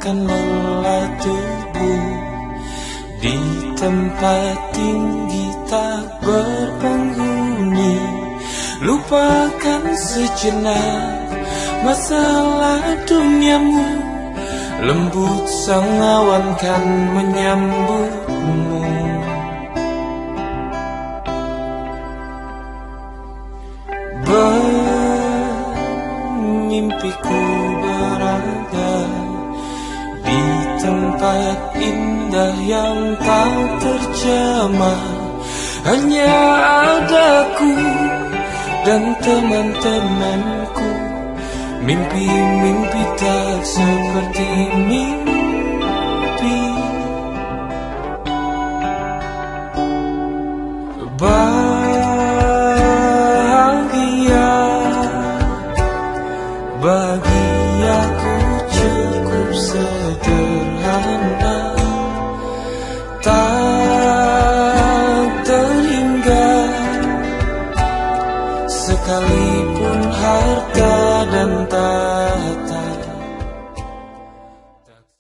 akan lelah tubuh di tempat tinggi tak berpenghuni. Lupakan sejenak masalah duniamu, lembut sang awan kan menyambutmu. Bermimpiku berada di tempat indah yang tak terjamah. Hanya adaku dan teman-temanku, mimpi-mimpi tak